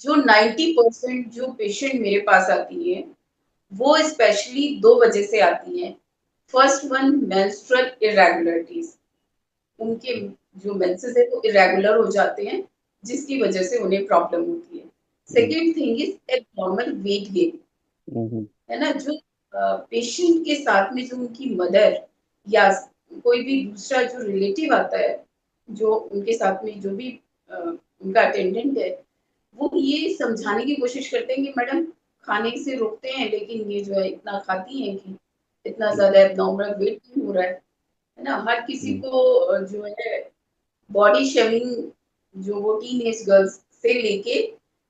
जो 90% जो पेशेंट मेरे पास आती है, वो स्पेशली 2 वजह से आती हैं। फर्स्ट वन मेंस्ट्रुअल इरेगुलरिटीज़, उनके जो मेंसेस है वो इरेगुलर हो जाते हैं, जिसकी वजह से उन्हें प्रॉब्लम होती है। Hmm, second thing is abnormal weight gain, hmm, है ना? जो पेशेंट के साथ में जो उनकी मदर या कोई भी दूसरा जो रिलेटिव आता है, जो उनके साथ में जो भी उनका अटेंडेंट है, वो ये समझाने की कोशिश करते हैं कि मैडम खाने से रोकते हैं, लेकिन ये जो है इतना खाती हैं कि इतना ज़्यादा एब्नॉर्मल वेट गेन हो रहा है ना? हर किसी हम्म, को जो है बॉडी शेमिंग, जो वो टीनेज गर्ल्स से लेके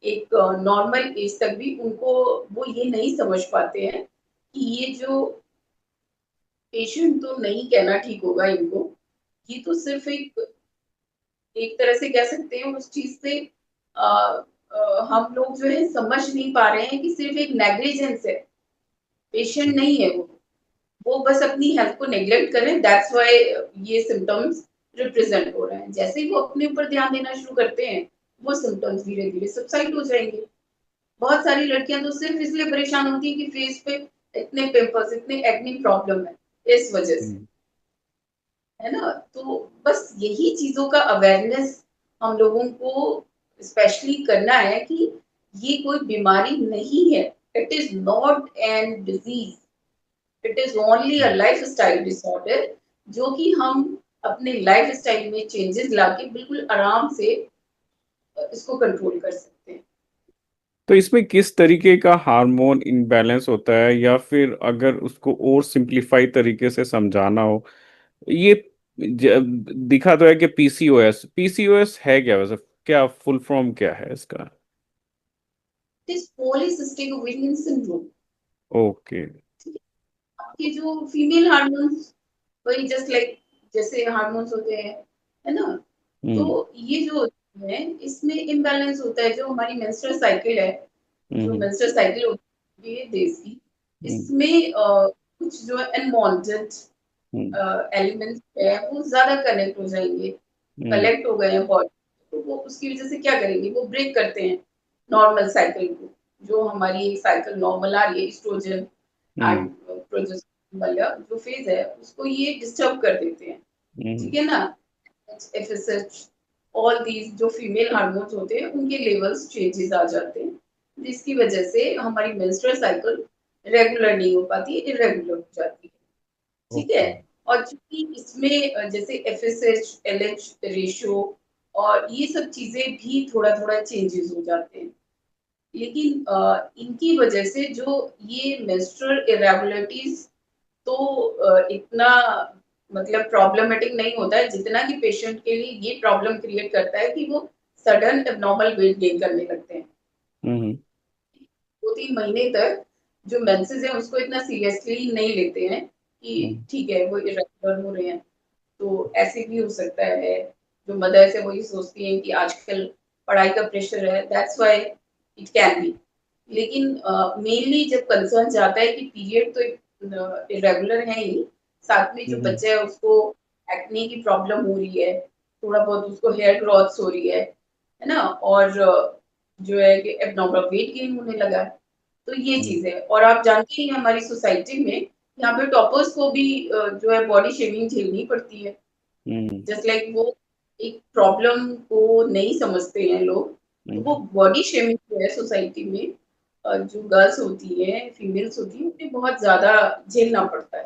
एक नॉर्मल एज तक भी उनको वो ये नहीं समझ पाते हैं कि ये जो पेशेंट तो नहीं कहना ठीक होगा इनको, ये तो सिर्फ एक एक तरह से कह सकते हैं उस चीज से हम लोग जो है समझ नहीं पा रहे हैं कि सिर्फ एक नेग्लिजेंस है, पेशेंट नहीं है वो बस अपनी हेल्थ को नेग्लेक्ट कर रहे हैं, दैट्स व्हाई ये सिम्टम्स रिप्रेजेंट हो रहे हैं। जैसे ही वो अपने ऊपर ध्यान देना शुरू करते हैं, वो सिम्टम्स धीरे धीरे सबसाइड हो जाएंगे। बहुत सारी लड़कियां तो सिर्फ इसलिए परेशान होती है कि फेस पे इतने पिंपल्स, इतने एक्ने प्रॉब्लम है, इस वजह से, हम्म। है ना? तो बस यही चीजों का अवेयरनेस हम लोगों को स्पेशली करना है कि ये कोई बीमारी नहीं है, it is not an disease, it is only a life style disorder, जो कि हम अपने लाइफ स्टाइल में चेंजेस लाके बिल्कुल आराम से इसको कंट्रोल कर सकते हैं। तो इसमें किस तरीके का हार्मोन इम्बैलेंस होता है, या फिर अगर उसको और सिंप्लीफाई तरीके से समझाना हो, ये दिखा तो है कि पीसीओएस, पीसीओएस है क्या वैसे? क्या फुल फॉर्म क्या है इसका? It is polycystic ovarian syndrome. Okay. आपके जो फीमेल हार्मोन्स, वही जस्ट लाइक जैसे हार्मोन्स होते हैं, है ना? तो हम्म, ये जो है इसमें इम्बैलेंस होता है, जो हमारी मेंस्ट्रुअल साइकिल है, जो हम्म, मेंस्ट्रुअल साइकिल होती है डेज की, हम्म, इसमें कुछ जो है अनवांटेड हम्म, एलिमेंट्स है वो ज्यादा कनेक्ट हो जाएंगे, हम्म, कलेक्ट हो गए हैं बॉडी, तो वो उसकी वजह से क्या करेंगे, वो ब्रेक करते हैं नॉर्मल साइकिल को। जो हमारी एक साइकिल नॉर्मल आ रही है, एस्ट्रोजन हम्म, एंड प्रोजेस्टेरोन वाला जो फेज है, उसको ये डिस्टर्ब कर देते हैं। हम्म, ठीक है ना? एफएसएच, ऑल दीज जो फीमेल हार्मोन्स होते हैं उनके लेवल्स चेंजेस आ जाते हैं, जिसकी वजह से हमारी मेंस्ट्रुअल साइकिल रेगुलर नहीं हो पाती, इरेगुलर हो जाती है। ठीक है? ओके। और चूंकि इसमें जैसे एफएसएच एलएच रेशियो और ये सब चीजें भी थोड़ा थोड़ा चेंजेस हो जाते हैं, लेकिन इनकी वजह से जो ये मेंस्ट्रुअल इरेगुलरिटीज तो इतना मतलब प्रॉब्लमेटिक नहीं होता है, जितना कि पेशेंट के लिए ये प्रॉब्लम क्रिएट करता है कि वो सडन एबनॉर्मल वेट गेन करने लगते हैं। हम्म, 2-3 महीने तक जो मेंसेस है उसको इतना सीरियसली नहीं लेते हैं कि हम्म, ठीक है वो इरेगुलर हो रहे हैं। तो ऐसे भी हो सकता है, जो मदर्स है वही सोचती हैं कि आजकल पढ़ाई का प्रेशर है, that's why it can be. लेकिन मेनली जब कंसर्न जाता है कि पीरियड तो इरेगुलर है ही, साथ में जो हम्म, बच्चा है उसको एक्ने की प्रॉब्लम हो रही है, थोड़ा बहुत उसको हेयर ग्रोथ हो रही है ना? और जो है कि एबनॉर्मल वेट गेन होने लगा है। तो ये हम्म, चीज है, और आप जानते हैं हमारी सोसाइटी में यहाँ पे टॉपर्स को भी जो है बॉडी शेमिंग झेलनी पड़ती है, हम्म, जस्ट लाइक वो एक प्रॉब्लम को नहीं समझते हैं लोग, तो वो हम्म, बॉडी शेमिंग जो है सोसाइटी में जो गर्ल्स होती है, फीमेल्स होती है, उन्हें बहुत ज्यादा झेलना पड़ता है।